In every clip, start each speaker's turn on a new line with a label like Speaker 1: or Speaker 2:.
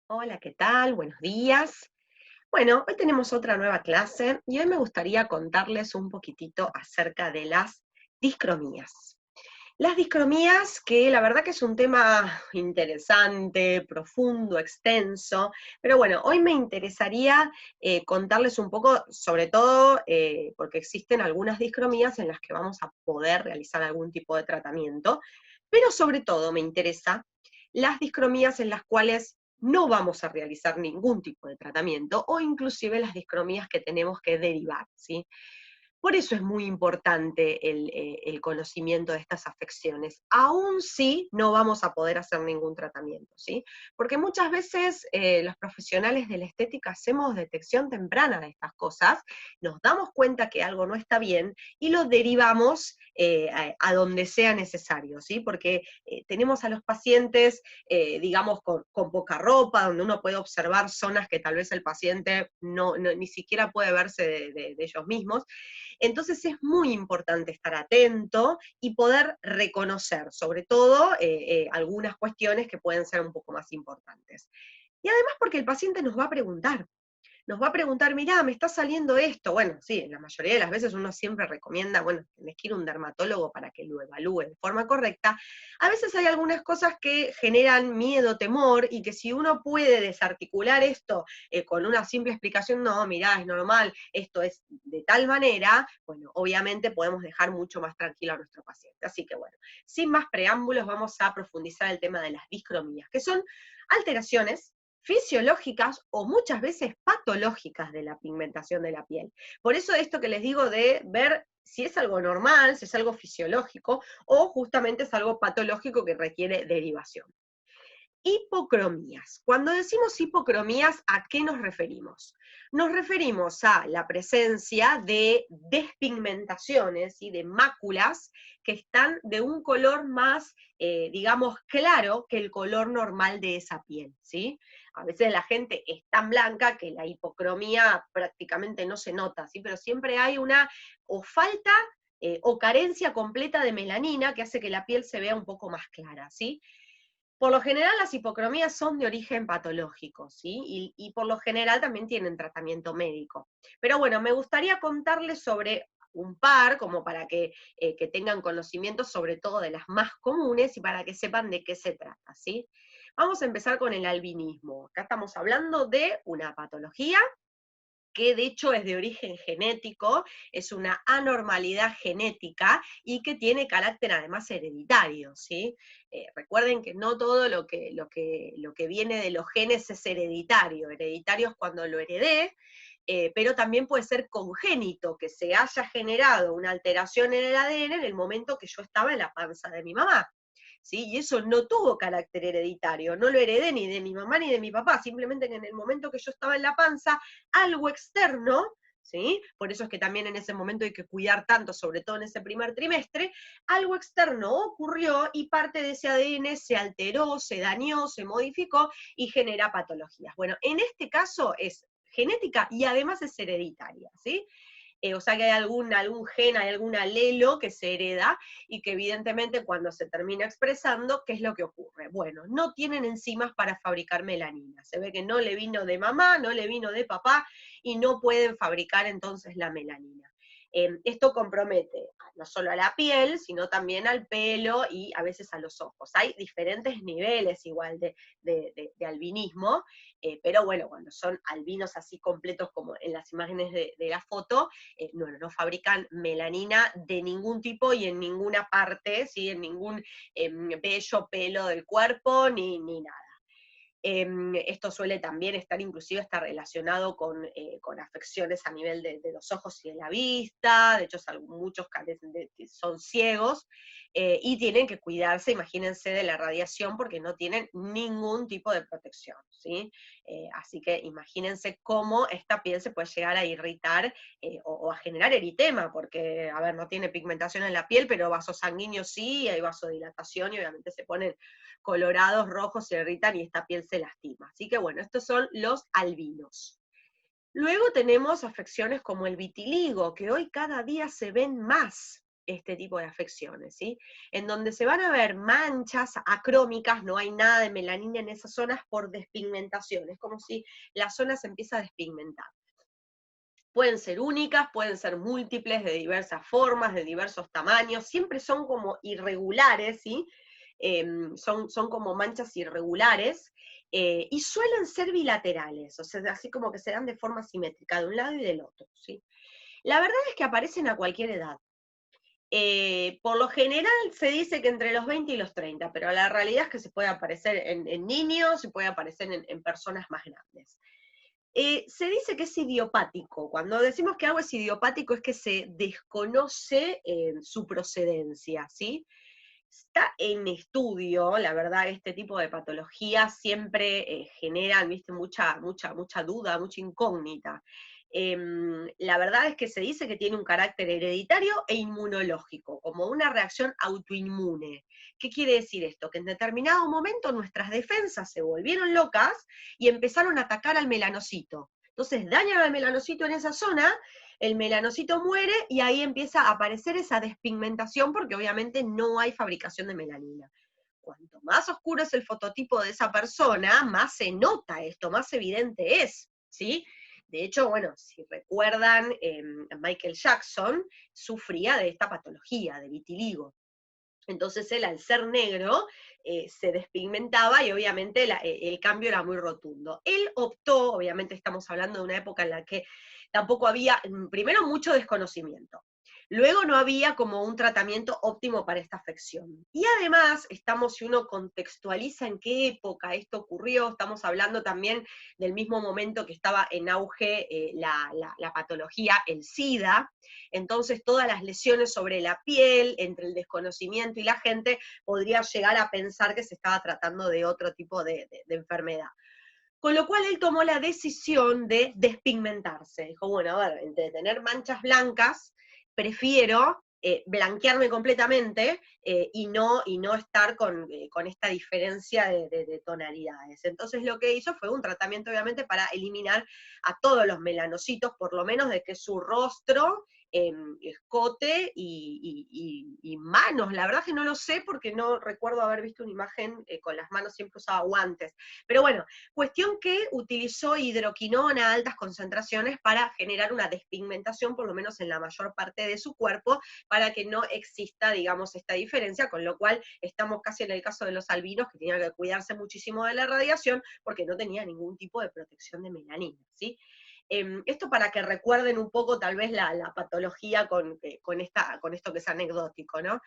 Speaker 1: Hola, ¿qué tal? Buenos días. Bueno, hoy tenemos otra nueva clase y hoy me gustaría contarles un poquitito acerca de las discromías. Las discromías, que la verdad que es un tema interesante, profundo, extenso, pero bueno, hoy me interesaría contarles un poco, sobre todo porque existen algunas discromías en las que vamos a poder realizar algún tipo de tratamiento, pero sobre todo me interesa las discromías en las cuales no vamos a realizar ningún tipo de tratamiento o inclusive las discromías que tenemos que derivar, ¿sí? Por eso es muy importante el conocimiento de estas afecciones, aun si no vamos a poder hacer ningún tratamiento, ¿sí? Porque muchas veces los profesionales de la estética hacemos detección temprana de estas cosas, nos damos cuenta que algo no está bien y lo derivamos a donde sea necesario, ¿sí? Porque tenemos a los pacientes, digamos, con poca ropa, donde uno puede observar zonas que tal vez el paciente ni siquiera puede verse de ellos mismos. Entonces es muy importante estar atento y poder reconocer, sobre todo, algunas cuestiones que pueden ser un poco más importantes. Y además porque el paciente nos va a preguntar, mirá, me está saliendo esto. Bueno, sí, en la mayoría de las veces uno siempre recomienda, bueno, tenés que ir a un dermatólogo para que lo evalúe de forma correcta. A veces hay algunas cosas que generan miedo, temor, y que si uno puede desarticular esto con una simple explicación, no, mirá, es normal, esto es de tal manera, bueno, obviamente podemos dejar mucho más tranquilo a nuestro paciente. Así que bueno, sin más preámbulos, vamos a profundizar el tema de las discromías, que son alteraciones fisiológicas o muchas veces patológicas de la pigmentación de la piel. Por eso esto que les digo de ver si es algo normal, si es algo fisiológico o justamente es algo patológico que requiere derivación. Hipocromías. Cuando decimos hipocromías, ¿a qué nos referimos? Nos referimos a la presencia de despigmentaciones y de máculas que están de un color más, digamos, claro que el color normal de esa piel, ¿sí? A veces la gente es tan blanca que la hipocromía prácticamente no se nota, ¿sí? Pero siempre hay una o falta o carencia completa de melanina que hace que la piel se vea un poco más clara, ¿sí? Por lo general las hipocromías son de origen patológico, ¿sí? Y por lo general también tienen tratamiento médico. Pero bueno, me gustaría contarles sobre un par, como para que tengan conocimiento sobre todo de las más comunes y para que sepan de qué se trata, ¿sí? Vamos a empezar con el albinismo. Acá estamos hablando de una patología que de hecho es de origen genético, es una anormalidad genética y que tiene carácter además hereditario, ¿sí? Recuerden que no todo lo que viene de los genes es hereditario. Hereditario es cuando lo heredé, pero también puede ser congénito, que se haya generado una alteración en el ADN en el momento que yo estaba en la panza de mi mamá. ¿Sí? Y eso no tuvo carácter hereditario, no lo heredé ni de mi mamá ni de mi papá, simplemente que en el momento que yo estaba en la panza, algo externo, ¿sí? Por eso es que también en ese momento hay que cuidar tanto, sobre todo en ese primer trimestre, algo externo ocurrió y parte de ese ADN se alteró, se dañó, se modificó y genera patologías. Bueno, en este caso es genética y además es hereditaria, ¿sí? O sea que hay algún gen, hay algún alelo que se hereda y que evidentemente cuando se termina expresando, ¿qué es lo que ocurre? Bueno, no tienen enzimas para fabricar melanina. Se ve que no le vino de mamá, no le vino de papá y no pueden fabricar entonces la melanina. Esto compromete no solo a la piel, sino también al pelo y a veces a los ojos. Hay diferentes niveles igual de albinismo, pero bueno, cuando son albinos así completos como en las imágenes de la foto, no fabrican melanina de ningún tipo y en ninguna parte, ¿sí? En ningún vello, pelo del cuerpo, ni nada. Esto suele también estar, inclusive está relacionado con afecciones a nivel de los ojos y de la vista, de hecho muchos son ciegos y tienen que cuidarse, imagínense, de la radiación porque no tienen ningún tipo de protección, ¿sí? Así que imagínense cómo esta piel se puede llegar a irritar o a generar eritema, porque, a ver, no tiene pigmentación en la piel, pero vasos sanguíneos sí, hay vasodilatación y obviamente se ponen colorados, rojos, se irritan y esta piel se lastima. Así que bueno, estos son los albinos. Luego tenemos afecciones como el vitiligo, que hoy cada día se ven más. este tipo de afecciones, ¿sí? En donde se van a ver manchas acrómicas, no hay nada de melanina en esas zonas por despigmentación, es como si la zona se empieza a despigmentar. Pueden ser únicas, pueden ser múltiples, de diversas formas, de diversos tamaños, siempre son como irregulares, ¿sí? Son como manchas irregulares, y suelen ser bilaterales, o sea, así como que se dan de forma simétrica, de un lado y del otro, ¿sí? La verdad es que aparecen a cualquier edad. Por lo general se dice que entre los 20 y los 30, pero la realidad es que se puede aparecer en niños, se puede aparecer en personas más grandes. Se dice que es idiopático. Cuando decimos que algo es idiopático es que se desconoce su procedencia, ¿sí? Está en estudio, la verdad, este tipo de patologías siempre generan, viste, mucha duda, mucha incógnita. La verdad es que se dice que tiene un carácter hereditario e inmunológico, como una reacción autoinmune. ¿Qué quiere decir esto? Que en determinado momento nuestras defensas se volvieron locas y empezaron a atacar al melanocito. Entonces dañan al melanocito en esa zona, el melanocito muere y ahí empieza a aparecer esa despigmentación porque obviamente no hay fabricación de melanina. Cuanto más oscuro es el fototipo de esa persona, más se nota esto, más evidente es, ¿sí? De hecho, bueno, si recuerdan, Michael Jackson sufría de esta patología, de vitiligo. Entonces él, al ser negro, se despigmentaba y obviamente el cambio era muy rotundo. Él optó, obviamente estamos hablando de una época en la que tampoco había, primero, mucho desconocimiento. Luego no había como un tratamiento óptimo para esta afección. Y además, si uno contextualiza en qué época esto ocurrió, estamos hablando también del mismo momento que estaba en auge la patología, el SIDA. Entonces todas las lesiones sobre la piel, entre el desconocimiento y la gente, podría llegar a pensar que se estaba tratando de otro tipo de enfermedad. Con lo cual él tomó la decisión de despigmentarse. Dijo, bueno, a ver, entre tener manchas blancas, prefiero blanquearme completamente y no estar con esta diferencia de tonalidades. Entonces lo que hizo fue un tratamiento obviamente para eliminar a todos los melanocitos, por lo menos de que su rostro, escote y manos. La verdad que no lo sé porque no recuerdo haber visto una imagen con las manos, siempre usaba guantes. Pero bueno, cuestión que utilizó hidroquinona a altas concentraciones para generar una despigmentación, por lo menos en la mayor parte de su cuerpo, para que no exista, digamos, esta diferencia, con lo cual estamos casi en el caso de los albinos, que tenían que cuidarse muchísimo de la radiación, porque no tenía ningún tipo de protección de melanina, ¿sí? Esto para que recuerden un poco tal vez la patología con esto que es anecdótico, ¿no?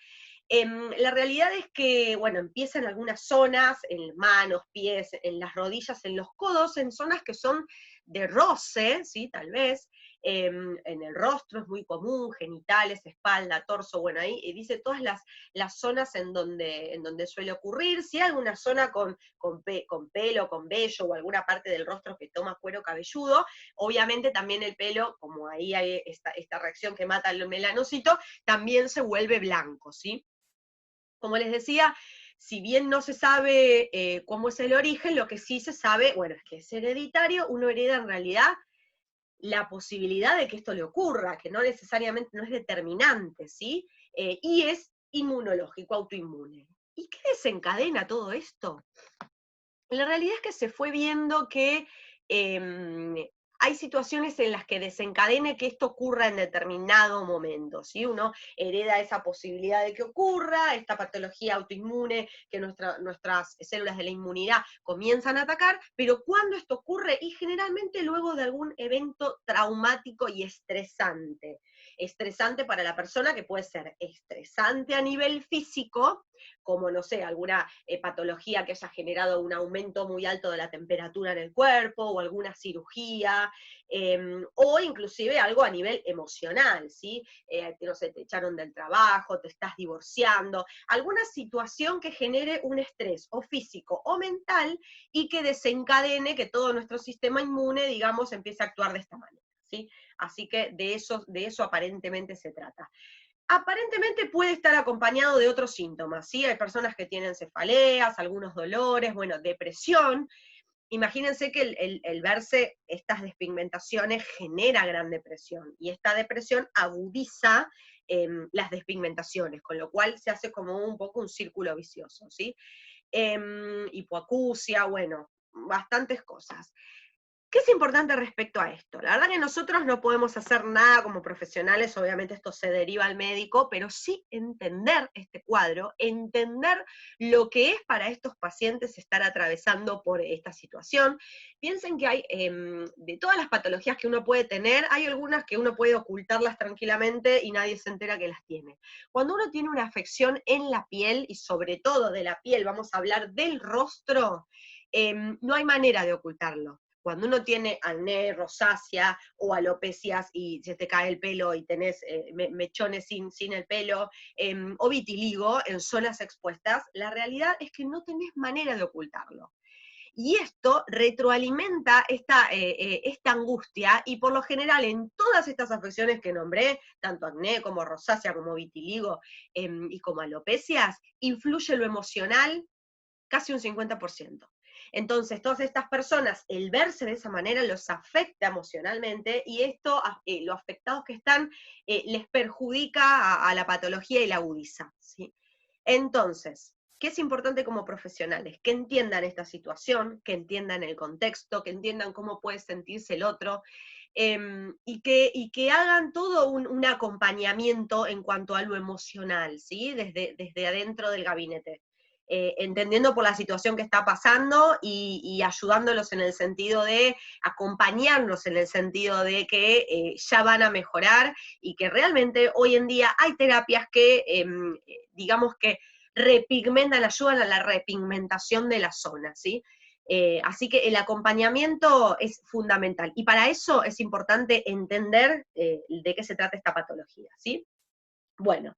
Speaker 1: La realidad es que, bueno, empieza en algunas zonas, en manos, pies, en las rodillas, en los codos, en zonas que son de roce, ¿sí? Tal vez, en el rostro es muy común, genitales, espalda, torso, bueno, ahí dice todas las zonas en donde suele ocurrir. Si hay alguna zona con pelo, con vello o alguna parte del rostro que toma cuero cabelludo, obviamente también el pelo, como ahí hay esta reacción que mata el melanocito, también se vuelve blanco, ¿sí? Como les decía, si bien no se sabe cómo es el origen, lo que sí se sabe, bueno, es que es hereditario, uno hereda en realidad la posibilidad de que esto le ocurra, que no necesariamente no es determinante, ¿sí? Y es inmunológico, autoinmune. ¿Y qué desencadena todo esto? La realidad es que se fue viendo que hay situaciones en las que desencadene que esto ocurra en determinado momento, ¿sí? Uno hereda esa posibilidad de que ocurra, esta patología autoinmune que nuestras células de la inmunidad comienzan a atacar, pero ¿cuándo esto ocurre? Y generalmente luego de algún evento traumático y estresante. Estresante para la persona, que puede ser estresante a nivel físico, como, no sé, alguna patología que haya generado un aumento muy alto de la temperatura en el cuerpo, o alguna cirugía, o inclusive algo a nivel emocional, ¿sí? No sé, te echaron del trabajo, te estás divorciando, alguna situación que genere un estrés, o físico o mental, y que desencadene que todo nuestro sistema inmune, digamos, empiece a actuar de esta manera, ¿sí? Así que de eso aparentemente se trata. Aparentemente puede estar acompañado de otros síntomas, ¿sí? Hay personas que tienen cefaleas, algunos dolores, bueno, depresión. Imagínense que el verse estas despigmentaciones genera gran depresión, y esta depresión agudiza las despigmentaciones, con lo cual se hace como un poco un círculo vicioso, ¿sí? Hipoacusia, bueno, bastantes cosas. ¿Qué es importante respecto a esto? La verdad que nosotros no podemos hacer nada como profesionales, obviamente esto se deriva al médico, pero sí entender este cuadro, entender lo que es para estos pacientes estar atravesando por esta situación. Piensen que hay, de todas las patologías que uno puede tener, hay algunas que uno puede ocultarlas tranquilamente y nadie se entera que las tiene. Cuando uno tiene una afección en la piel, y sobre todo de la piel, vamos a hablar del rostro, no hay manera de ocultarlo. Cuando uno tiene acné, rosácea o alopecias y se te cae el pelo y tenés mechones sin el pelo, o vitiligo en zonas expuestas, la realidad es que no tenés manera de ocultarlo. Y esto retroalimenta esta angustia, y por lo general en todas estas afecciones que nombré, tanto acné como rosácea, como vitiligo y como alopecias, influye lo emocional casi un 50%. Entonces, todas estas personas, el verse de esa manera los afecta emocionalmente, y esto, los afectados que están, les perjudica a la patología y la agudiza, ¿sí? Entonces, ¿qué es importante como profesionales? Que entiendan esta situación, que entiendan el contexto, que entiendan cómo puede sentirse el otro, y que hagan todo un acompañamiento en cuanto a lo emocional, ¿sí? Desde adentro del gabinete. Entendiendo por la situación que está pasando y ayudándolos en el sentido de acompañarnos en el sentido de que ya van a mejorar, y que realmente hoy en día hay terapias que, digamos que repigmentan, ayudan a la repigmentación de la zona, ¿sí? Así que el acompañamiento es fundamental, y para eso es importante entender de qué se trata esta patología, ¿sí? Bueno,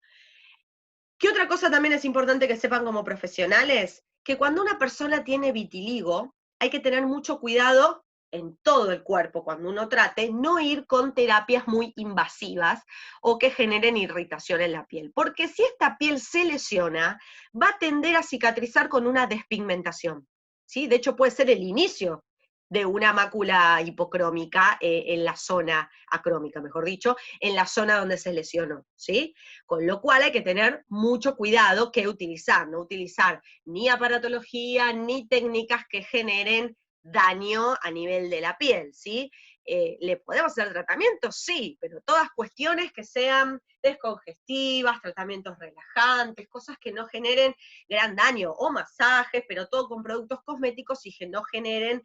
Speaker 1: ¿qué otra cosa también es importante que sepan como profesionales? Que cuando una persona tiene vitiligo, hay que tener mucho cuidado en todo el cuerpo cuando uno trate, no ir con terapias muy invasivas o que generen irritación en la piel, porque si esta piel se lesiona, va a tender a cicatrizar con una despigmentación, ¿sí? De hecho, puede ser el inicio de una mácula hipocrómica en la zona acrómica, mejor dicho, en la zona donde se lesionó, ¿sí? Con lo cual hay que tener mucho cuidado qué utilizar, no utilizar ni aparatología ni técnicas que generen daño a nivel de la piel, ¿sí? ¿Le podemos hacer tratamientos? Sí, pero todas cuestiones que sean descongestivas, tratamientos relajantes, cosas que no generen gran daño, o masajes, pero todo con productos cosméticos y que no generen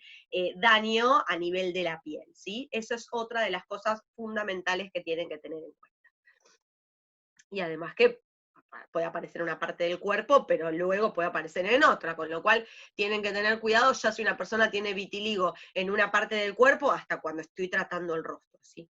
Speaker 1: daño a nivel de la piel, ¿sí? Esa es otra de las cosas fundamentales que tienen que tener en cuenta. Y además que puede aparecer en una parte del cuerpo, pero luego puede aparecer en otra, con lo cual tienen que tener cuidado ya si una persona tiene vitiligo en una parte del cuerpo, hasta cuando estoy tratando el rostro, ¿sí?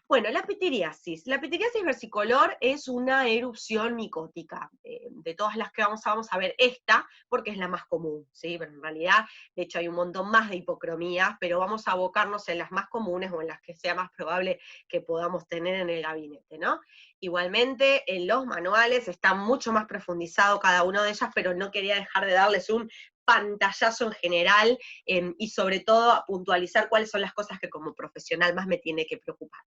Speaker 1: Bueno, la pitiriasis. La pitiriasis versicolor es una erupción micótica. De todas las que vamos a ver esta, porque es la más común, ¿sí? Pero en realidad, de hecho, hay un montón más de hipocromías, pero vamos a abocarnos en las más comunes o en las que sea más probable que podamos tener en el gabinete, ¿no? Igualmente, en los manuales está mucho más profundizado cada una de ellas, pero no quería dejar de darles un pantallazo en general, y sobre todo a puntualizar cuáles son las cosas que como profesional más me tiene que preocupar.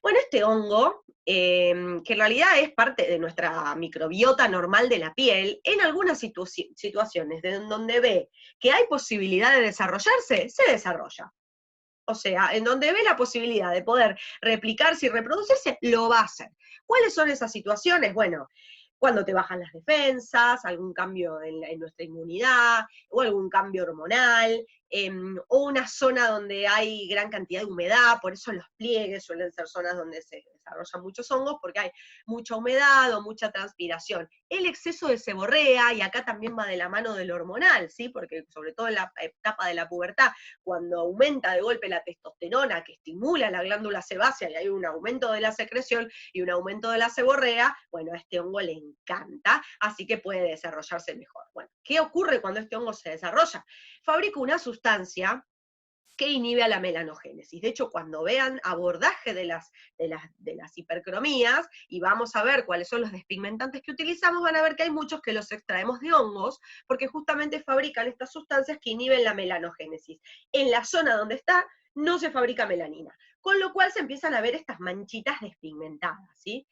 Speaker 1: Bueno, este hongo, que en realidad es parte de nuestra microbiota normal de la piel, en algunas situaciones en donde ve que hay posibilidad de desarrollarse, se desarrolla. O sea, en donde ve la posibilidad de poder replicarse y reproducirse, lo va a hacer. ¿Cuáles son esas situaciones? Bueno, cuando te bajan las defensas, algún cambio en nuestra inmunidad, o algún cambio hormonal, o una zona donde hay gran cantidad de humedad, por eso los pliegues suelen ser zonas donde se desarrollan muchos hongos, porque hay mucha humedad o mucha transpiración. El exceso de seborrea, y acá también va de la mano del hormonal, ¿sí? Porque sobre todo en la etapa de la pubertad, cuando aumenta de golpe la testosterona, que estimula la glándula sebácea, y hay un aumento de la secreción y un aumento de la seborrea, bueno, a este hongo le encanta, así que puede desarrollarse mejor. Bueno, ¿qué ocurre cuando este hongo se desarrolla? Fabrica una sustancia que inhibe a la melanogénesis. De hecho, cuando vean abordaje de las hipercromías, y vamos a ver cuáles son los despigmentantes que utilizamos, van a ver que hay muchos que los extraemos de hongos, porque justamente fabrican estas sustancias que inhiben la melanogénesis. En la zona donde está, no se fabrica melanina, con lo cual se empiezan a ver estas manchitas despigmentadas, ¿sí?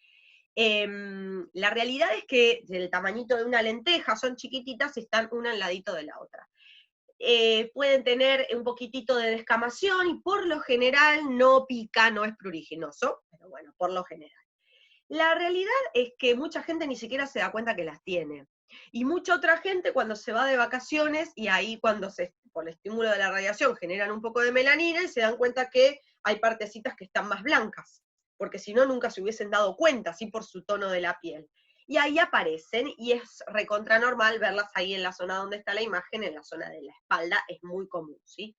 Speaker 1: La realidad es que del tamañito de una lenteja, son chiquititas y están una al ladito de la otra. Pueden tener un poquitito de descamación y por lo general no pica, no es pruriginoso, pero bueno, por lo general. La realidad es que mucha gente ni siquiera se da cuenta que las tiene. Y mucha otra gente cuando se va de vacaciones y ahí cuando por el estímulo de la radiación generan un poco de melanina y se dan cuenta que hay partecitas que están más blancas, porque si no nunca se hubiesen dado cuenta, así por su tono de la piel. Y ahí aparecen y es recontra normal verlas ahí en la zona donde está la imagen, en la zona de la espalda, es muy común, ¿sí?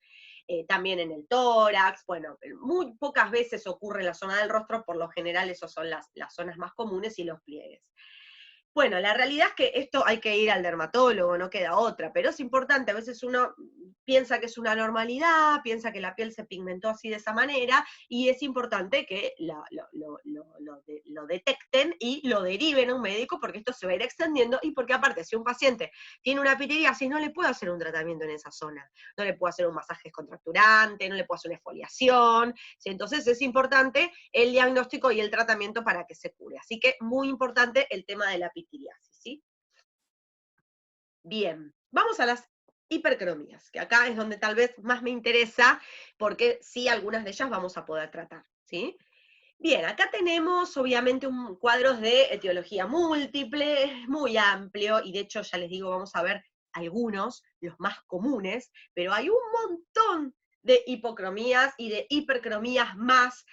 Speaker 1: También en el tórax, bueno, muy pocas veces ocurre en la zona del rostro, por lo general esas son las zonas más comunes y los pliegues. Bueno, la realidad es que esto hay que ir al dermatólogo, no queda otra, pero es importante, a veces uno piensa que es una normalidad, piensa que la piel se pigmentó así de esa manera, y es importante que lo detecten y lo deriven a un médico, porque esto se va a ir extendiendo, y porque aparte, si un paciente tiene una pitiriasis, no le puedo hacer un tratamiento en esa zona, no le puedo hacer un masaje descontracturante, no le puedo hacer una exfoliación, ¿sí? Entonces es importante el diagnóstico y el tratamiento para que se cure. Así que muy importante el tema de la pitiriasis, ¿sí? Bien, vamos a las hipercromías, que acá es donde tal vez más me interesa, porque sí, algunas de ellas vamos a poder tratar, ¿sí? Bien, acá tenemos obviamente un cuadros de etiología múltiple, es muy amplio, y de hecho ya les digo, vamos a ver algunos, los más comunes, pero hay un montón de hipocromías y de hipercromías más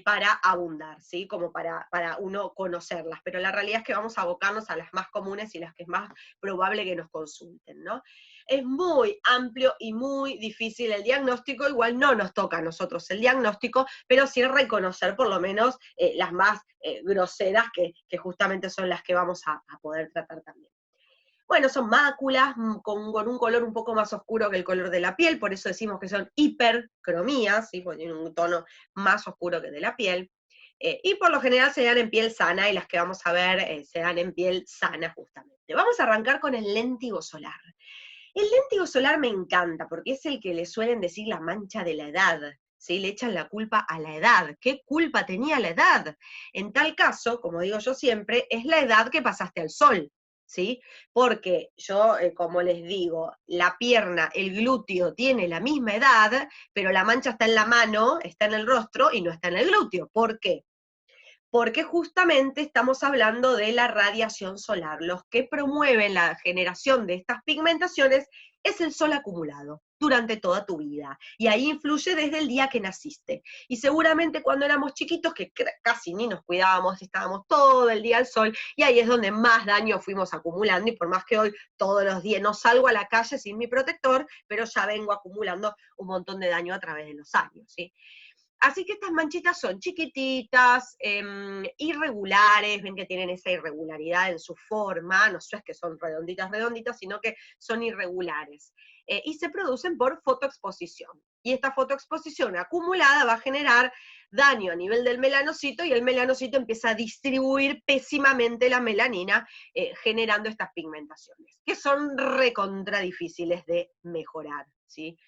Speaker 1: para abundar, ¿sí? Como para uno conocerlas, pero la realidad es que vamos a abocarnos a las más comunes y las que es más probable que nos consulten, ¿no? Es muy amplio y muy difícil el diagnóstico, igual no nos toca a nosotros el diagnóstico, pero sí reconocer por lo menos las más groseras, que justamente son las que vamos a poder tratar también. Bueno, son máculas con un color un poco más oscuro que el color de la piel, por eso decimos que son hipercromías, ¿sí? Porque tienen un tono más oscuro que de la piel. Y por lo general se dan en piel sana, y las que vamos a ver se dan en piel sana justamente. Vamos a arrancar con el léntigo solar. El léntigo solar me encanta, porque es el que le suelen decir la mancha de la edad, ¿sí? Le echan la culpa a la edad. ¿Qué culpa tenía la edad? En tal caso, como digo yo siempre, es la edad que pasaste al sol, ¿sí? Porque yo, como les digo, la pierna, el glúteo tiene la misma edad, pero la mancha está en la mano, está en el rostro y no está en el glúteo. ¿Por qué? Porque justamente estamos hablando de la radiación solar. Los que promueven la generación de estas pigmentaciones es el sol acumulado durante toda tu vida, y ahí influye desde el día que naciste. Y seguramente cuando éramos chiquitos, que casi ni nos cuidábamos, estábamos todo el día al sol, y ahí es donde más daño fuimos acumulando, y por más que hoy todos los días no salgo a la calle sin mi protector, pero ya vengo acumulando un montón de daño a través de los años, ¿sí? Así que estas manchitas son chiquititas, irregulares, ven que tienen esa irregularidad en su forma, no es que son redonditas, redonditas, sino que son irregulares. Y se producen por fotoexposición. Y esta fotoexposición acumulada va a generar daño a nivel del melanocito, y el melanocito empieza a distribuir pésimamente la melanina, generando estas pigmentaciones, que son recontra difíciles de mejorar, ¿sí?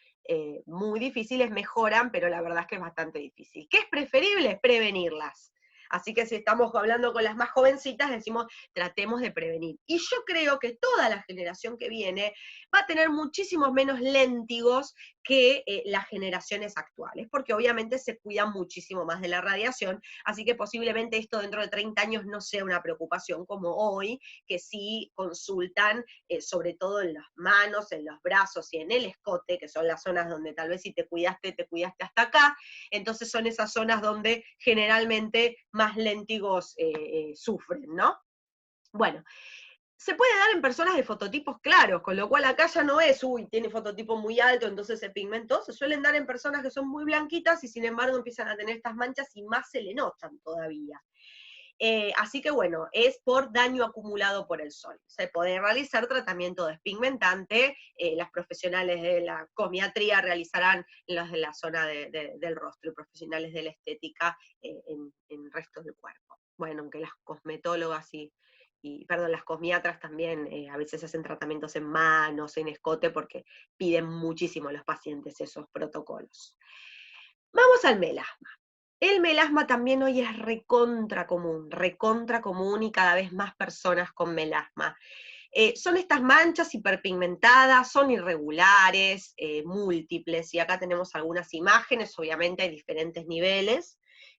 Speaker 1: Muy difíciles, mejoran, pero la verdad es que es bastante difícil. ¿Qué es preferible? Prevenirlas. Así que si estamos hablando con las más jovencitas, decimos, tratemos de prevenir. Y yo creo que toda la generación que viene va a tener muchísimos menos léntigos que las generaciones actuales, porque obviamente se cuidan muchísimo más de la radiación, así que posiblemente esto dentro de 30 años no sea una preocupación como hoy, que sí consultan, sobre todo en las manos, en los brazos y en el escote, que son las zonas donde tal vez si te cuidaste hasta acá, entonces son esas zonas donde generalmente más léntigos sufren, ¿no? Bueno, se puede dar en personas de fototipos claros, con lo cual acá ya no es, uy, tiene fototipo muy alto, entonces se pigmentó, se suelen dar en personas que son muy blanquitas y sin embargo empiezan a tener estas manchas y más se le notan todavía. Así que bueno, es por daño acumulado por el sol. Se puede realizar tratamiento despigmentante, las profesionales de la cosmiatría realizarán los de la zona del rostro, y profesionales de la estética en el resto del cuerpo. Bueno, aunque las cosmetólogas perdón, las cosmiatras también a veces hacen tratamientos en manos, en escote, porque piden muchísimo los pacientes esos protocolos. Vamos al melasma. El melasma también hoy es recontra común y cada vez más personas con melasma. Son estas manchas hiperpigmentadas, son irregulares, múltiples, y acá tenemos algunas imágenes, obviamente hay diferentes niveles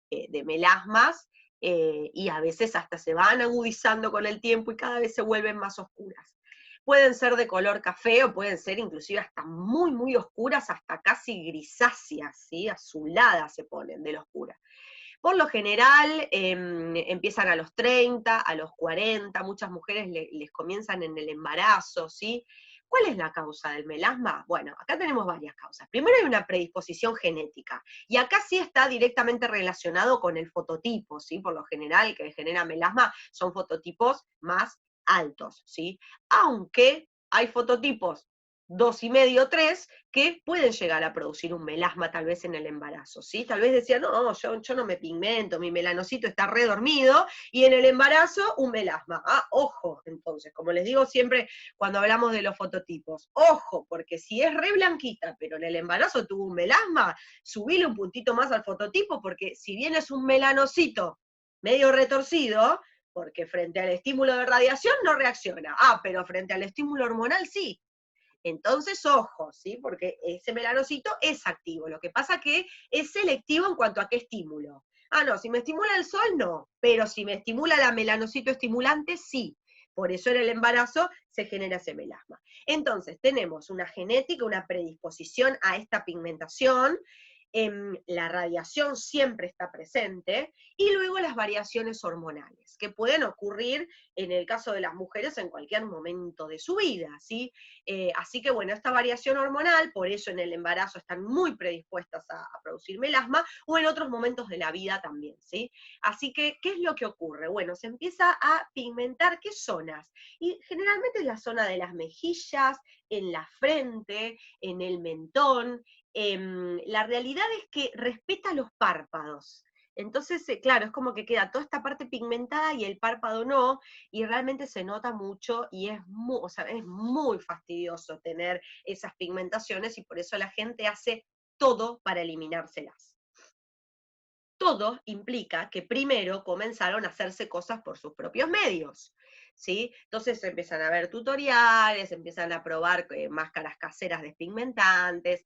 Speaker 1: de melasmas, y a veces hasta se van agudizando con el tiempo y cada vez se vuelven más oscuras. Pueden ser de color café o pueden ser inclusive hasta muy, muy oscuras, hasta casi grisáceas, ¿sí? Azuladas se ponen de la oscura. Por lo general, empiezan a los 30, a los 40, muchas mujeres les comienzan en el embarazo, ¿sí? ¿Cuál es la causa del melasma? Bueno, acá tenemos varias causas. Primero hay una predisposición genética, y acá sí está directamente relacionado con el fototipo, ¿sí? Por lo general, que genera melasma son fototipos más altos, ¿sí? Aunque hay fototipos 2,5, 3, que pueden llegar a producir un melasma tal vez en el embarazo, ¿sí? Tal vez decían, no, yo no me pigmento, mi melanocito está redormido, y en el embarazo un melasma. Ah, ojo, entonces, como les digo siempre cuando hablamos de los fototipos, ojo, porque si es re blanquita, pero en el embarazo tuvo un melasma, subile un puntito más al fototipo, porque si bien es un melanocito medio retorcido, porque frente al estímulo de radiación no reacciona. Ah, pero frente al estímulo hormonal sí. Entonces, ojo, ¿sí? Porque ese melanocito es activo. Lo que pasa que es selectivo en cuanto a qué estímulo. Ah, no, si me estimula el sol, no. Pero si me estimula la melanocito estimulante, sí. Por eso en el embarazo se genera ese melasma. Entonces, tenemos una genética, una predisposición a esta pigmentación, la radiación siempre está presente, y luego las variaciones hormonales, que pueden ocurrir en el caso de las mujeres en cualquier momento de su vida, ¿sí? Así que bueno, esta variación hormonal, por eso en el embarazo están muy predispuestas a producir melasma, o en otros momentos de la vida también, ¿sí? Así que, ¿qué es lo que ocurre? Bueno, se empieza a pigmentar, ¿qué zonas? Y generalmente es la zona de las mejillas, en la frente, en el mentón. La realidad es que respeta los párpados. Entonces, claro, es como que queda toda esta parte pigmentada y el párpado no, y realmente se nota mucho y o sea, es muy fastidioso tener esas pigmentaciones, y por eso la gente hace todo para eliminárselas. Todo implica que primero comenzaron a hacerse cosas por sus propios medios, ¿sí? Entonces empiezan a ver tutoriales, empiezan a probar máscaras caseras despigmentantes.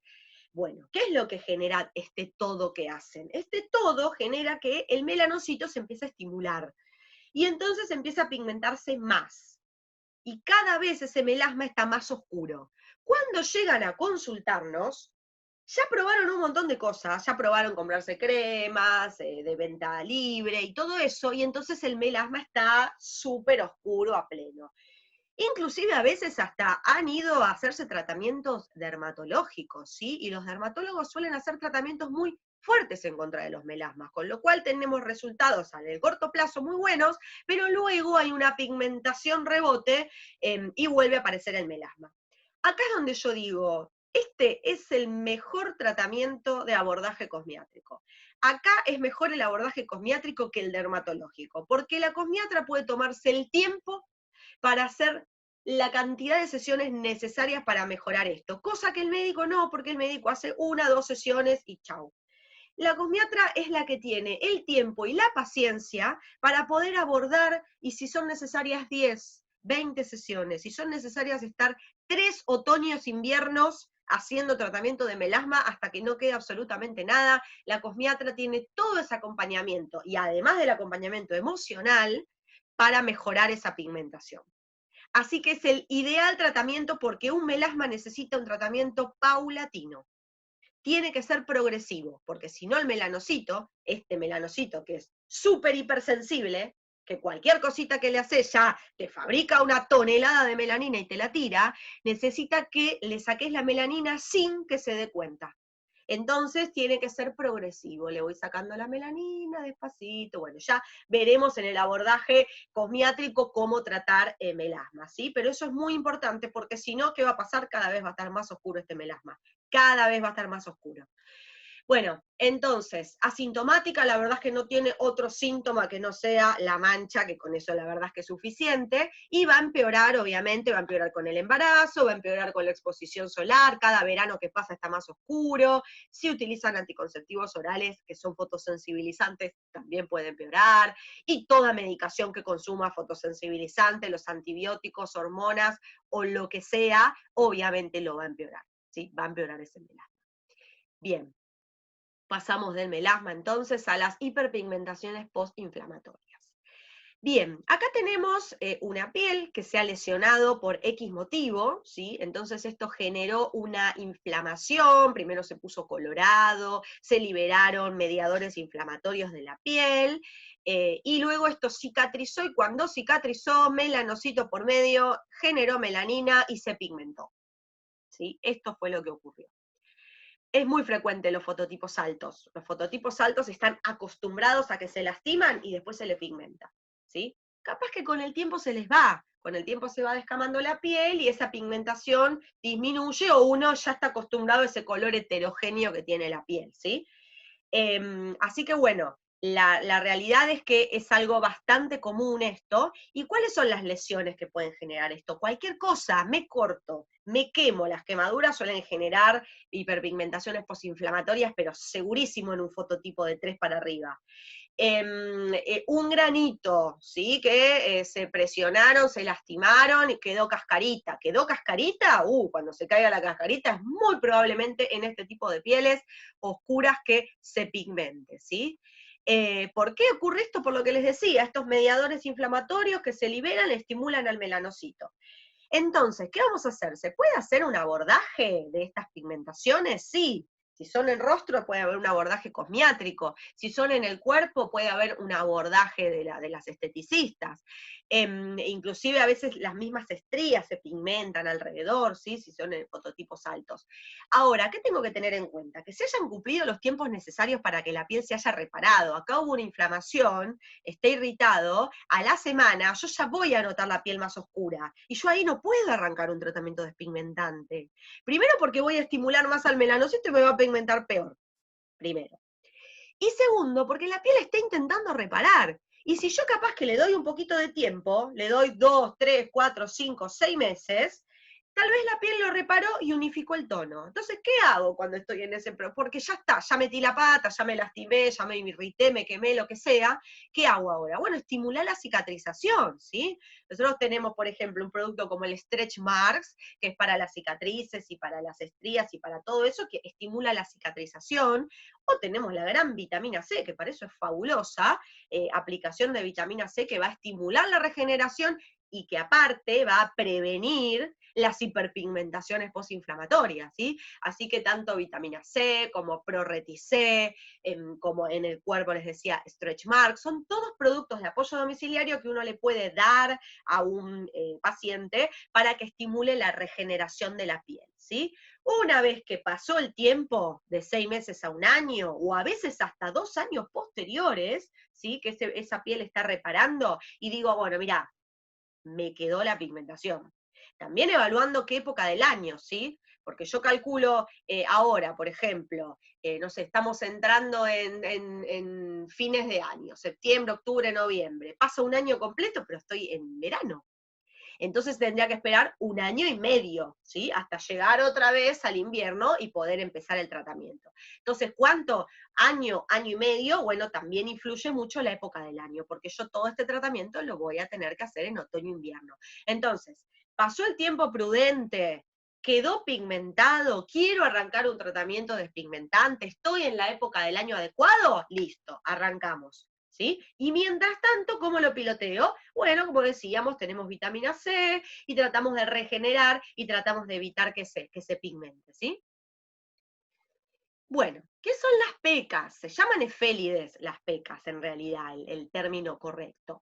Speaker 1: Bueno, ¿qué es lo que genera este todo que hacen? Este todo genera que el melanocito se empieza a estimular, y entonces empieza a pigmentarse más, y cada vez ese melasma está más oscuro. Cuando llegan a consultarnos, ya probaron un montón de cosas, ya probaron comprarse cremas de venta libre y todo eso, y entonces el melasma está súper oscuro a pleno. Inclusive a veces hasta han ido a hacerse tratamientos dermatológicos, ¿sí? Y los dermatólogos suelen hacer tratamientos muy fuertes en contra de los melasmas, con lo cual tenemos resultados a el corto plazo muy buenos, pero luego hay una pigmentación rebote, y vuelve a aparecer el melasma. Acá es donde yo digo, este es el mejor tratamiento de abordaje cosmiátrico. Acá es mejor el abordaje cosmiátrico que el dermatológico, porque la cosmiatra puede tomarse el tiempo para hacer la cantidad de sesiones necesarias para mejorar esto, cosa que el médico no, porque el médico hace 1, 2 sesiones y chau. La cosmiatra es la que tiene el tiempo y la paciencia para poder abordar, y si son necesarias 10, 20 sesiones, si son necesarias estar 3 otoños, inviernos haciendo tratamiento de melasma hasta que no quede absolutamente nada, la cosmiatra tiene todo ese acompañamiento, y además del acompañamiento emocional, para mejorar esa pigmentación. Así que es el ideal tratamiento, porque un melasma necesita un tratamiento paulatino. Tiene que ser progresivo, porque si no el melanocito, este melanocito que es súper hipersensible, que cualquier cosita que le haces ya te fabrica una tonelada de melanina y te la tira, necesita que le saques la melanina sin que se dé cuenta. Entonces tiene que ser progresivo, le voy sacando la melanina despacito. Bueno, ya veremos en el abordaje cosmiátrico cómo tratar melasma, ¿sí? Pero eso es muy importante, porque si no, ¿qué va a pasar? Cada vez va a estar más oscuro este melasma, cada vez va a estar más oscuro. Bueno, entonces, asintomática, la verdad es que no tiene otro síntoma que no sea la mancha, que con eso la verdad es que es suficiente, y va a empeorar, obviamente, va a empeorar con el embarazo, va a empeorar con la exposición solar, cada verano que pasa está más oscuro, si utilizan anticonceptivos orales que son fotosensibilizantes, también puede empeorar, y toda medicación que consuma fotosensibilizante, los antibióticos, hormonas o lo que sea, obviamente lo va a empeorar, ¿sí? Va a empeorar ese melasma. Bien. Pasamos del melasma entonces a las hiperpigmentaciones postinflamatorias. Bien, acá tenemos una piel que se ha lesionado por X motivo, ¿sí? Entonces esto generó una inflamación, primero se puso colorado, se liberaron mediadores inflamatorios de la piel, y luego esto cicatrizó, y cuando cicatrizó, melanocito por medio, generó melanina y se pigmentó, ¿sí? Esto fue lo que ocurrió. Es muy frecuente los fototipos altos. Los fototipos altos están acostumbrados a que se lastiman y después se le pigmenta, ¿sí? Capaz que con el tiempo se les va, con el tiempo se va descamando la piel y esa pigmentación disminuye, o uno ya está acostumbrado a ese color heterogéneo que tiene la piel, ¿sí? Así que bueno, la realidad es que es algo bastante común esto. ¿Y cuáles son las lesiones que pueden generar esto? Cualquier cosa, me corto, me quemo. Las quemaduras suelen generar hiperpigmentaciones posinflamatorias, pero segurísimo en un fototipo de 3 para arriba. Un granito, ¿sí? Que se presionaron, se lastimaron y quedó cascarita. ¿Quedó cascarita? Cuando se caiga la cascarita es muy probablemente en este tipo de pieles oscuras que se pigmente, ¿sí? ¿Por qué ocurre esto? Por lo que les decía, estos mediadores inflamatorios que se liberan estimulan al melanocito. Entonces, ¿qué vamos a hacer? ¿Se puede hacer un abordaje de estas pigmentaciones? Sí. Si son en rostro, puede haber un abordaje cosmiátrico. Si son en el cuerpo, puede haber un abordaje de las esteticistas. Inclusive a veces las mismas estrías se pigmentan alrededor, ¿sí? Si son en fototipos altos. Ahora, ¿qué tengo que tener en cuenta? Que se hayan cumplido los tiempos necesarios para que la piel se haya reparado. Acá hubo una inflamación, está irritado, a la semana yo ya voy a notar la piel más oscura, y yo ahí no puedo arrancar un tratamiento despigmentante. Primero porque voy a estimular más al melanocito y me va a pigmentar peor, primero. Y segundo, porque la piel está intentando reparar. Y si yo capaz que le doy un poquito de tiempo, le doy 2, 3, 4, 5, 6 meses, tal vez la piel lo reparó y unificó el tono. Entonces, ¿qué hago cuando estoy en ese proceso? Porque ya está, ya metí la pata, ya me lastimé, ya me irrité, me quemé, lo que sea. ¿Qué hago ahora? Bueno, estimular la cicatrización, ¿sí? Nosotros tenemos, por ejemplo, un producto como el Stretch Marks, que es para las cicatrices y para las estrías y para todo eso, que estimula la cicatrización. O tenemos la gran vitamina C, que para eso es fabulosa, aplicación de vitamina C que va a estimular la regeneración y que aparte va a prevenir las hiperpigmentaciones posinflamatorias, ¿sí? Así que tanto vitamina C como ProRetic-C, como en el cuerpo les decía Stretch Mark, son todos productos de apoyo domiciliario que uno le puede dar a un paciente para que estimule la regeneración de la piel, ¿sí? Una vez que pasó el tiempo de 6 meses a un año, o a veces hasta 2 años posteriores, ¿sí? Que esa piel está reparando, y digo, bueno, mira, me quedó la pigmentación. También evaluando qué época del año, ¿sí? Porque yo calculo ahora, por ejemplo, no sé, estamos entrando en fines de año, septiembre, octubre, noviembre. Pasa un año completo, pero estoy en verano. Entonces tendría que esperar un año y medio, ¿sí? Hasta llegar otra vez al invierno y poder empezar el tratamiento. Entonces, ¿cuánto? Año, año y medio, bueno, también influye mucho la época del año, porque yo todo este tratamiento lo voy a tener que hacer en otoño-invierno. Entonces, pasó el tiempo prudente, quedó pigmentado, quiero arrancar un tratamiento despigmentante, estoy en la época del año adecuado, listo, arrancamos. ¿Sí? Y mientras tanto, ¿cómo lo piloteo? Bueno, como decíamos, tenemos vitamina C y tratamos de regenerar y tratamos de evitar que se pigmente, ¿sí? Bueno, ¿qué son las pecas? Se llaman efélides las pecas, en realidad, el término correcto.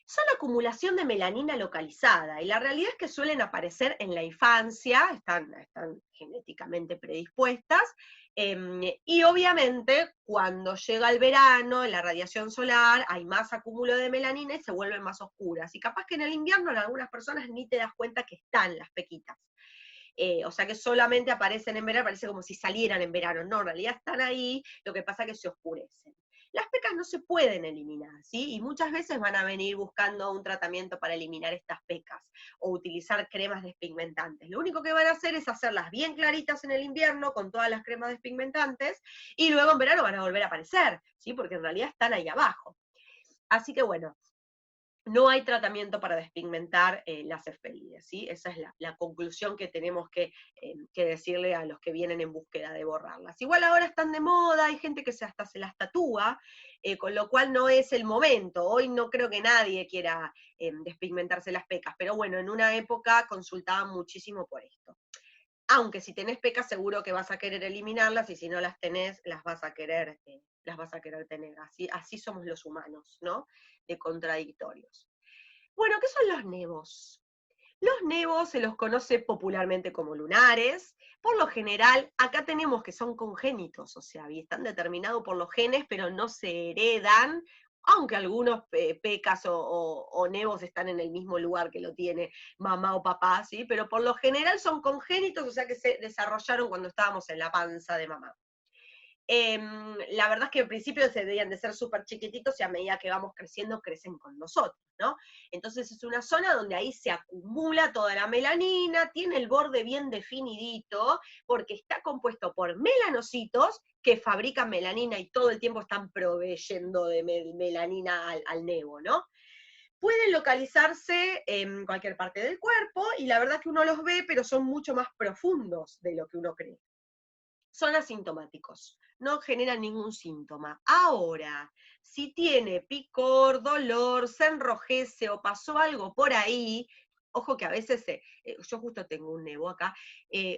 Speaker 1: Son acumulación de melanina localizada, y la realidad es que suelen aparecer en la infancia, están genéticamente predispuestas, y obviamente cuando llega el verano, la radiación solar, hay más acúmulo de melanina y se vuelven más oscuras, y capaz que en el invierno en algunas personas ni te das cuenta que están las pequitas. o sea que solamente aparecen en verano, parece como si salieran en verano, no, en realidad están ahí, lo que pasa es que se oscurecen. Las pecas no se pueden eliminar, ¿sí? Y muchas veces van a venir buscando un tratamiento para eliminar estas pecas, o utilizar cremas despigmentantes. Lo único que van a hacer es hacerlas bien claritas en el invierno, con todas las cremas despigmentantes, y luego en verano van a volver a aparecer, ¿sí? Porque en realidad están ahí abajo. Así que bueno, no hay tratamiento para despigmentar las efemérides, ¿sí? Esa es la conclusión que tenemos que decirle a los que vienen en búsqueda de borrarlas. Igual ahora están de moda, hay gente que hasta se las tatúa, con lo cual no es el momento. Hoy no creo que nadie quiera despigmentarse las pecas, pero bueno, en una época consultaban muchísimo por esto. Aunque si tenés pecas seguro que vas a querer eliminarlas, y si no las tenés, las vas a querer tener. Así somos los humanos, ¿no? De contradictorios. Bueno, ¿qué son los nevos? Los nevos se los conoce popularmente como lunares. Por lo general, acá tenemos que son congénitos, o sea, están determinados por los genes, pero no se heredan, aunque algunos pecas o nevos están en el mismo lugar que lo tiene mamá o papá, ¿sí? Pero por lo general son congénitos, o sea que se desarrollaron cuando estábamos en la panza de mamá. La verdad es que al principio se debían de ser súper chiquititos y a medida que vamos creciendo, crecen con nosotros, ¿no? Entonces es una zona donde ahí se acumula toda la melanina, tiene el borde bien definidito, porque está compuesto por melanocitos que fabrican melanina y todo el tiempo están proveyendo de melanina al nevo, ¿no? Pueden localizarse en cualquier parte del cuerpo y la verdad es que uno los ve, pero son mucho más profundos de lo que uno cree. Son asintomáticos, no generan ningún síntoma. Ahora, si tiene picor, dolor, se enrojece o pasó algo por ahí, ojo que a veces, yo justo tengo un nevo acá,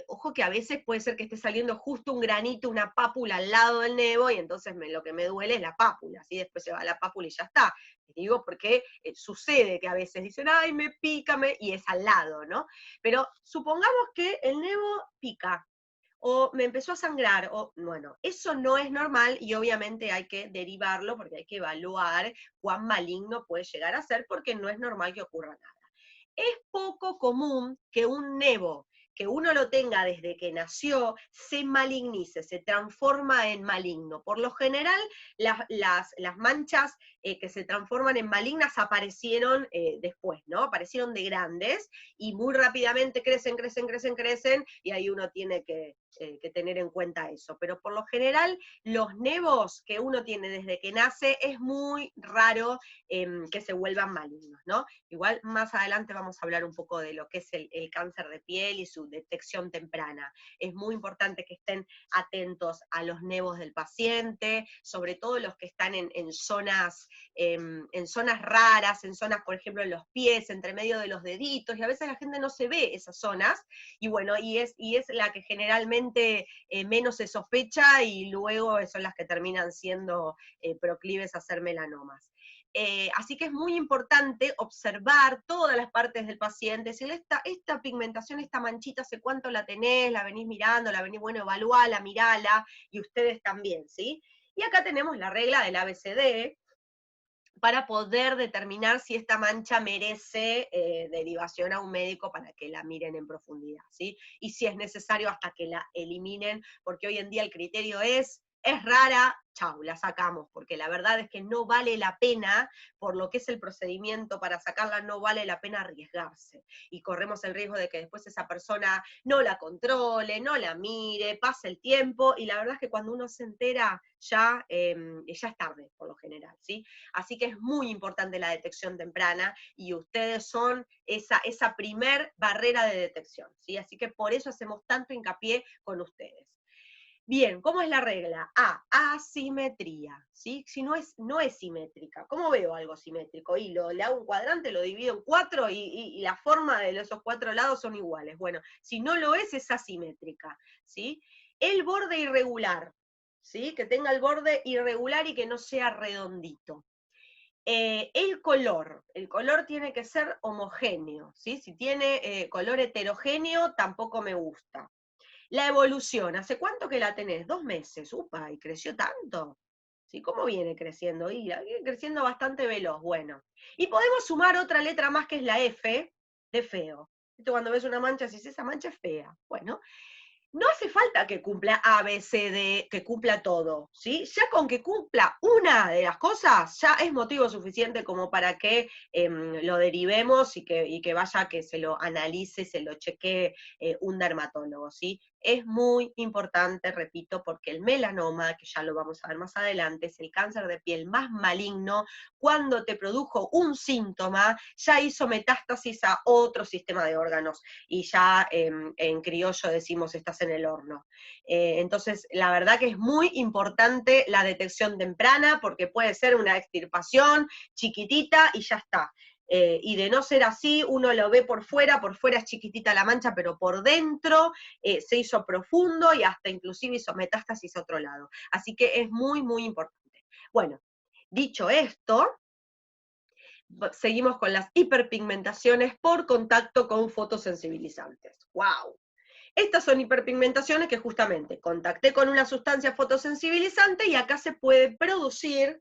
Speaker 1: ojo que a veces puede ser que esté saliendo justo un granito, una pápula al lado del nevo, y entonces lo que me duele es la pápula, ¿sí? Después se va la pápula y ya está. Les digo porque sucede que a veces dicen, ay, me pica, y es al lado, ¿no? Pero supongamos que el nevo pica, o me empezó a sangrar, o bueno, eso no es normal y obviamente hay que derivarlo porque hay que evaluar cuán maligno puede llegar a ser, porque no es normal que ocurra nada. Es poco común que un nevo que uno lo tenga desde que nació se malignice, se transforma en maligno. Por lo general, las manchas que se transforman en malignas aparecieron después, ¿no? Aparecieron de grandes y muy rápidamente crecen, crecen, crecen, crecen, y ahí uno tiene que tener en cuenta eso. Pero por lo general, los nevos que uno tiene desde que nace es muy raro que se vuelvan malignos, ¿no? Igual más adelante vamos a hablar un poco de lo que es el cáncer de piel y su detección temprana. Es muy importante que estén atentos a los nevos del paciente, sobre todo los que están en zonas raras, en zonas, por ejemplo, en los pies, entre medio de los deditos, y a veces la gente no se ve esas zonas, y bueno, y es la que generalmente menos se sospecha, y luego son las que terminan siendo proclives a ser melanomas. Así que es muy importante observar todas las partes del paciente, decirle, esta pigmentación, esta manchita, ¿hace cuánto la tenés? La venís mirando, la venís, bueno, evaluala, mirala, y ustedes también, ¿sí? Y acá tenemos la regla del ABCD, para poder determinar si esta mancha merece derivación a un médico para que la miren en profundidad, ¿sí? Y si es necesario hasta que la eliminen, porque hoy en día el criterio es rara, chau, la sacamos, porque la verdad es que no vale la pena, por lo que es el procedimiento para sacarla, no vale la pena arriesgarse. Y corremos el riesgo de que después esa persona no la controle, no la mire, pase el tiempo, y la verdad es que cuando uno se entera, ya es tarde, por lo general, ¿sí? Así que es muy importante la detección temprana, y ustedes son esa primer barrera de detección, ¿sí? Así que por eso hacemos tanto hincapié con ustedes. Bien, ¿cómo es la regla? Asimetría, ¿sí? Si no es simétrica. ¿Cómo veo algo simétrico? Y le hago un cuadrante, lo divido en 4 y la forma de esos 4 lados son iguales. Bueno, si no lo es asimétrica, ¿sí? El borde irregular, ¿sí? Que tenga el borde irregular y que no sea redondito. El color tiene que ser homogéneo, ¿sí? Si tiene color heterogéneo, tampoco me gusta. La evolución, ¿hace cuánto que la tenés? 2 meses, upa, y creció tanto. ¿Sí? ¿Cómo viene creciendo? Y viene creciendo bastante veloz, bueno. Y podemos sumar otra letra más, que es la F, de feo. ¿Viste? Cuando ves una mancha, decís, esa mancha es fea. Bueno, no hace falta que cumpla A, B, C, D, que cumpla todo, ¿sí? Ya con que cumpla una de las cosas, ya es motivo suficiente como para que lo derivemos y que vaya, que se lo analice, se lo chequee un dermatólogo, ¿sí? Es muy importante, repito, porque el melanoma, que ya lo vamos a ver más adelante, es el cáncer de piel más maligno. Cuando te produjo un síntoma, ya hizo metástasis a otro sistema de órganos, y ya en criollo decimos estás en el horno. Entonces, la verdad que es muy importante la detección temprana, porque puede ser una extirpación chiquitita y ya está. Y de no ser así, uno lo ve por fuera es chiquitita la mancha, pero por dentro se hizo profundo y hasta inclusive hizo metástasis a otro lado. Así que es muy, muy importante. Bueno, dicho esto, seguimos con las hiperpigmentaciones por contacto con fotosensibilizantes. ¡Wow! Estas son hiperpigmentaciones que justamente contacté con una sustancia fotosensibilizante y acá se puede producir,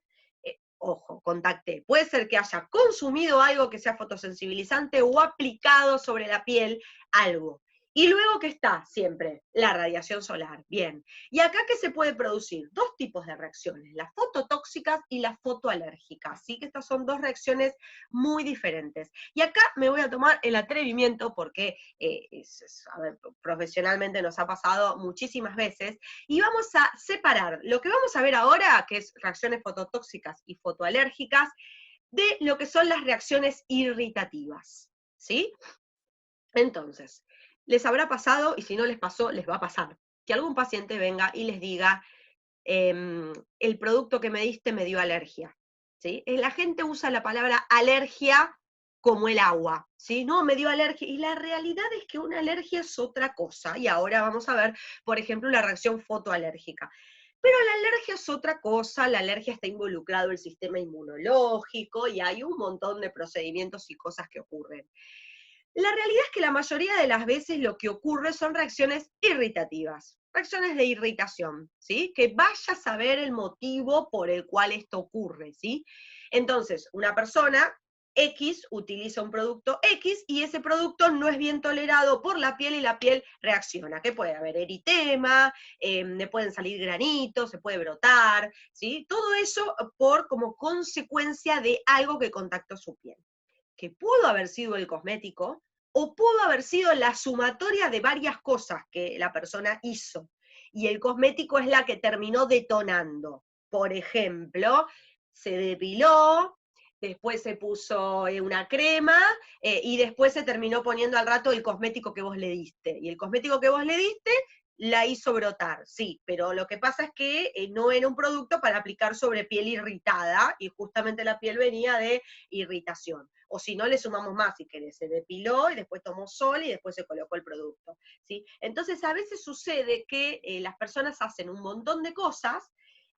Speaker 1: ojo, contacté, puede ser que haya consumido algo que sea fotosensibilizante o aplicado sobre la piel algo. Y luego que está siempre la radiación solar. Bien. ¿Y acá qué se puede producir? Dos tipos de reacciones, las fototóxicas y las fotoalérgicas. Así que estas son dos reacciones muy diferentes. Y acá me voy a tomar el atrevimiento, porque a ver, profesionalmente nos ha pasado muchísimas veces, y vamos a separar lo que vamos a ver ahora, que es reacciones fototóxicas y fotoalérgicas, de lo que son las reacciones irritativas, ¿sí? Entonces, les habrá pasado, y si no les pasó, les va a pasar, que algún paciente venga y les diga, el producto que me diste me dio alergia, ¿sí? La gente usa la palabra alergia como el agua, ¿sí? No, me dio alergia, y la realidad es que una alergia es otra cosa, y ahora vamos a ver, por ejemplo, la reacción fotoalérgica. Pero la alergia es otra cosa, la alergia está involucrado el sistema inmunológico, y hay un montón de procedimientos y cosas que ocurren. La realidad es que la mayoría de las veces lo que ocurre son reacciones irritativas, reacciones de irritación, ¿sí? Que vaya a saber el motivo por el cual esto ocurre, ¿sí? Entonces, una persona X utiliza un producto X y ese producto no es bien tolerado por la piel y la piel reacciona. ¿Qué puede haber? Eritema, le pueden salir granitos, se puede brotar, ¿sí? Todo eso como consecuencia de algo que contactó su piel, que pudo haber sido el cosmético o pudo haber sido la sumatoria de varias cosas que la persona hizo, y el cosmético es la que terminó detonando. Por ejemplo, se depiló, después se puso una crema, y después se terminó poniendo al rato el cosmético que vos le diste. Y el cosmético que vos le diste la hizo brotar, sí, pero lo que pasa es que no era un producto para aplicar sobre piel irritada, y justamente la piel venía de irritación. O si no, le sumamos más, si querés, se depiló y después tomó sol y después se colocó el producto, ¿sí? Entonces a veces sucede que las personas hacen un montón de cosas,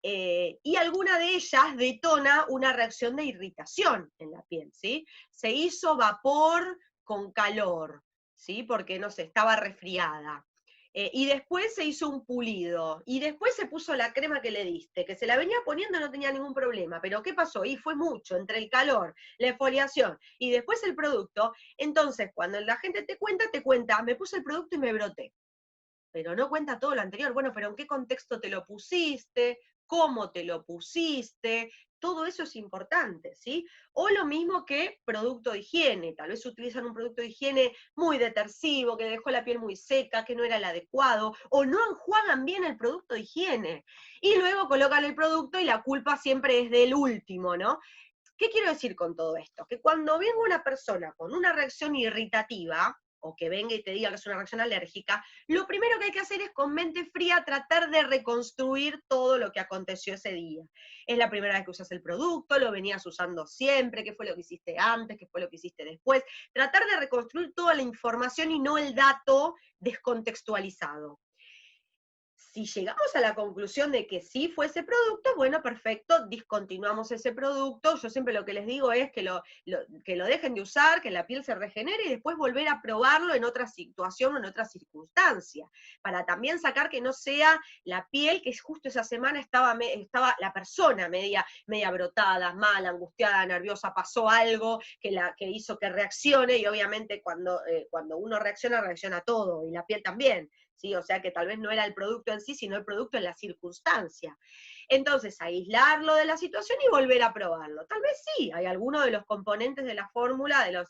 Speaker 1: y alguna de ellas detona una reacción de irritación en la piel, ¿sí? Se hizo vapor con calor, ¿sí? Porque, no sé, estaba resfriada. Y después se hizo un pulido, y después se puso la crema que le diste, que se la venía poniendo y no tenía ningún problema, pero ¿qué pasó? Y fue mucho, entre el calor, la exfoliación, y después el producto. Entonces, cuando la gente te cuenta, me puse el producto y me broté, pero no cuenta todo lo anterior. Bueno, pero ¿en qué contexto te lo pusiste? ¿Cómo te lo pusiste? Todo eso es importante, ¿sí? O lo mismo que producto de higiene, tal vez utilizan un producto de higiene muy detersivo, que dejó la piel muy seca, que no era el adecuado, o no enjuagan bien el producto de higiene, y luego colocan el producto y la culpa siempre es del último, ¿no? ¿Qué quiero decir con todo esto? Que cuando venga una persona con una reacción irritativa, o que venga y te diga que es una reacción alérgica, lo primero que hay que hacer es, con mente fría, tratar de reconstruir todo lo que aconteció ese día. Es la primera vez que usas el producto, lo venías usando siempre, qué fue lo que hiciste antes, qué fue lo que hiciste después. Tratar de reconstruir toda la información y no el dato descontextualizado. Si llegamos a la conclusión de que sí fue ese producto, bueno, perfecto, discontinuamos ese producto. Yo siempre lo que les digo es que que lo dejen de usar, que la piel se regenere y después volver a probarlo en otra situación o en otra circunstancia, para también sacar que no sea la piel que justo esa semana estaba la persona media brotada, mala, angustiada, nerviosa, pasó algo que hizo que reaccione, y obviamente cuando uno reacciona a todo, y la piel también. ¿Sí? O sea que tal vez no era el producto en sí, sino el producto en la circunstancia. Entonces, aislarlo de la situación y volver a probarlo. Tal vez sí, hay alguno de los componentes de la fórmula, de los,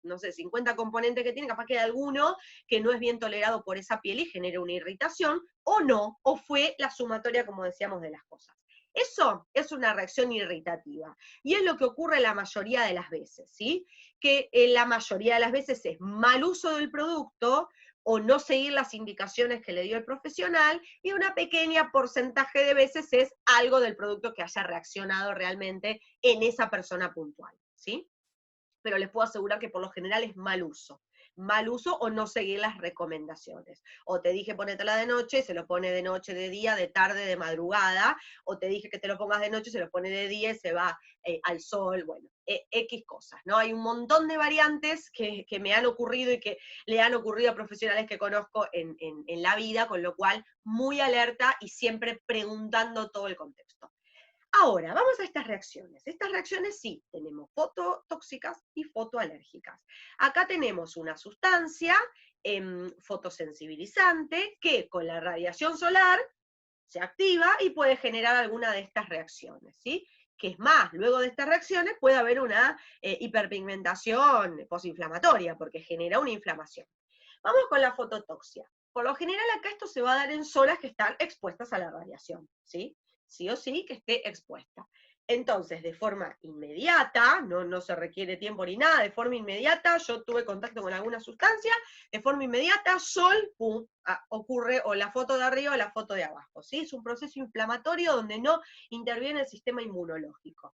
Speaker 1: no sé, 50 componentes que tiene, capaz que hay alguno que no es bien tolerado por esa piel y genera una irritación, o no, o fue la sumatoria, como decíamos, de las cosas. Eso es una reacción irritativa, y es lo que ocurre la mayoría de las veces, ¿sí? Que la mayoría de las veces es mal uso del producto, o no seguir las indicaciones que le dio el profesional, y una pequeña porcentaje de veces es algo del producto que haya reaccionado realmente en esa persona puntual, ¿sí? Pero les puedo asegurar que por lo general es mal uso. Mal uso o no seguir las recomendaciones. O te dije ponétela de noche, se lo pone de noche, de día, de tarde, de madrugada, o te dije que te lo pongas de noche, se lo pone de día y se va al sol, bueno, X cosas, ¿no? Hay un montón de variantes que me han ocurrido y que le han ocurrido a profesionales que conozco en la vida, con lo cual muy alerta y siempre preguntando todo el contexto. Ahora, vamos a estas reacciones. Estas reacciones sí, tenemos fototóxicas y fotoalérgicas. Acá tenemos una sustancia fotosensibilizante que con la radiación solar se activa y puede generar alguna de estas reacciones, ¿sí? Que es más, luego de estas reacciones puede haber una hiperpigmentación posinflamatoria, porque genera una inflamación. Vamos con la fototoxia. Por lo general acá esto se va a dar en zonas que están expuestas a la radiación, ¿sí? Sí o sí que esté expuesta. Entonces, de forma inmediata, no se requiere tiempo ni nada, de forma inmediata, yo tuve contacto con alguna sustancia, de forma inmediata, sol, pum, ocurre o la foto de arriba o la foto de abajo, ¿sí? Es un proceso inflamatorio donde no interviene el sistema inmunológico.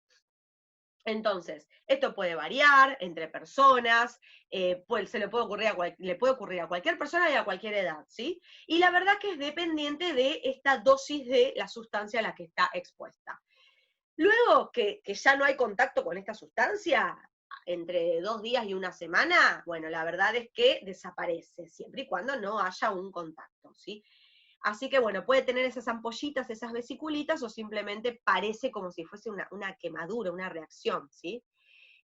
Speaker 1: Entonces, esto puede variar entre personas, le puede ocurrir a cualquier persona y a cualquier edad, ¿sí? Y la verdad que es dependiente de esta dosis de la sustancia a la que está expuesta. Luego que ya no hay contacto con esta sustancia, entre 2 días y una semana, bueno, la verdad es que desaparece, siempre y cuando no haya un contacto, ¿sí? Así que bueno, puede tener esas ampollitas, esas vesiculitas, o simplemente parece como si fuese una quemadura, una reacción, ¿sí?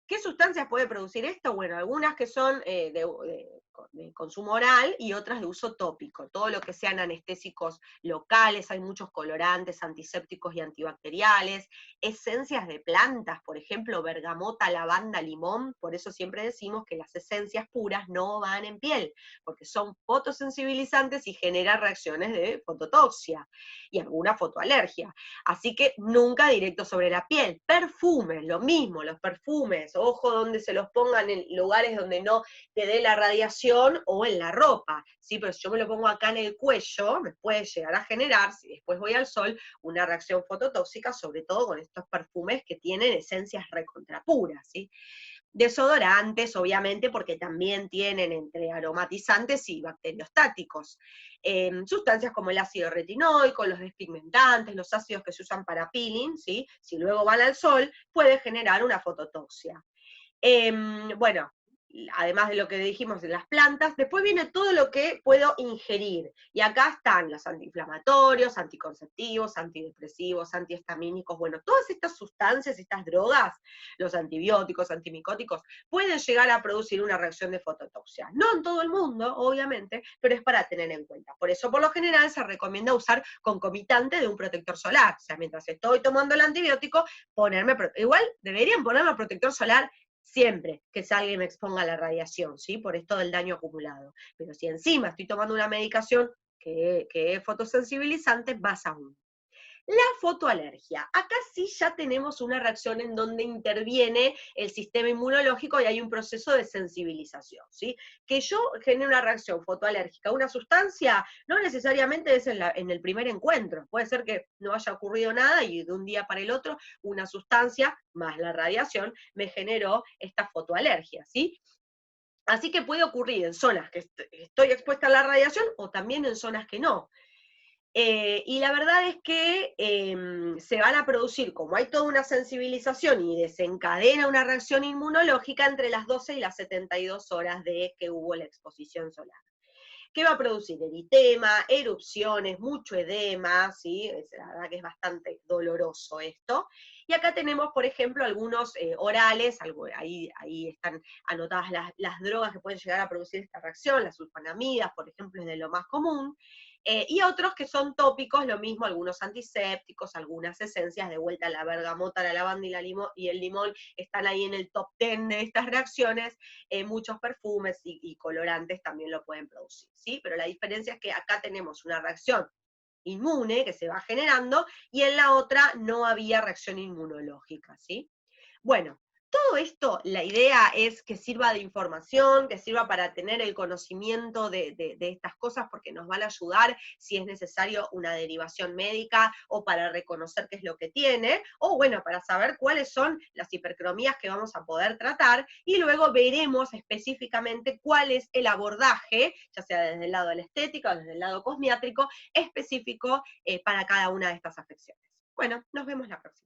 Speaker 1: ¿Qué sustancias puede producir esto? Bueno, algunas que son de consumo oral y otras de uso tópico. Todo lo que sean anestésicos locales, hay muchos colorantes, antisépticos y antibacteriales, esencias de plantas, por ejemplo, bergamota, lavanda, limón. Por eso siempre decimos que las esencias puras no van en piel, porque son fotosensibilizantes y generan reacciones de fototoxia y alguna fotoalergia. Así que nunca directo sobre la piel. Perfumes, lo mismo, los perfumes, ojo donde se los pongan en lugares donde no te dé la radiación o en la ropa, ¿sí? Pero si yo me lo pongo acá en el cuello, me puede llegar a generar, si después voy al sol, una reacción fototóxica, sobre todo con estos perfumes que tienen esencias recontrapuras, ¿sí? Desodorantes, obviamente, porque también tienen entre aromatizantes y bacteriostáticos. Sustancias como el ácido retinoico, los despigmentantes, los ácidos que se usan para peeling, ¿sí? Si luego van al sol, puede generar una fototoxia. Bueno, además de lo que dijimos de las plantas, después viene todo lo que puedo ingerir. Y acá están los antiinflamatorios, anticonceptivos, antidepresivos, antihistamínicos. Bueno, todas estas sustancias, estas drogas, los antibióticos, antimicóticos, pueden llegar a producir una reacción de fototoxia. No en todo el mundo, obviamente, pero es para tener en cuenta. Por eso, por lo general, se recomienda usar concomitante de un protector solar. O sea, mientras estoy tomando el antibiótico, igual deberían ponerme protector solar siempre que salga y me exponga a la radiación, ¿sí? Por esto del daño acumulado. Pero si encima estoy tomando una medicación que es fotosensibilizante, más aún. La fotoalergia. Acá sí ya tenemos una reacción en donde interviene el sistema inmunológico y hay un proceso de sensibilización, ¿sí? Que yo genere una reacción fotoalérgica a una sustancia, no necesariamente es en el primer encuentro. Puede ser que no haya ocurrido nada y de un día para el otro una sustancia más la radiación me generó esta fotoalergia, ¿sí? Así que puede ocurrir en zonas que estoy expuesta a la radiación o también en zonas que no. Y la verdad es que se van a producir, como hay toda una sensibilización y desencadena una reacción inmunológica entre las 12 y las 72 horas de que hubo la exposición solar. ¿Qué va a producir? Eritema, erupciones, mucho edema, ¿sí? La verdad que es bastante doloroso esto. Y acá tenemos, por ejemplo, algunos orales, ahí están anotadas las drogas que pueden llegar a producir esta reacción, las sulfonamidas, por ejemplo, es de lo más común. Y otros que son tópicos, lo mismo, algunos antisépticos, algunas esencias, de vuelta la bergamota, la lavanda y el limón están ahí en el top 10 de estas reacciones. Muchos perfumes y colorantes también lo pueden producir, ¿sí? Pero la diferencia es que acá tenemos una reacción inmune que se va generando y en la otra no había reacción inmunológica, ¿sí? Bueno, todo esto, la idea es que sirva de información, que sirva para tener el conocimiento de estas cosas, porque nos van a ayudar si es necesario una derivación médica o para reconocer qué es lo que tiene, o bueno, para saber cuáles son las hipercromías que vamos a poder tratar, y luego veremos específicamente cuál es el abordaje, ya sea desde el lado de la estética o desde el lado cosmiátrico, específico para cada una de estas afecciones. Bueno, nos vemos la próxima.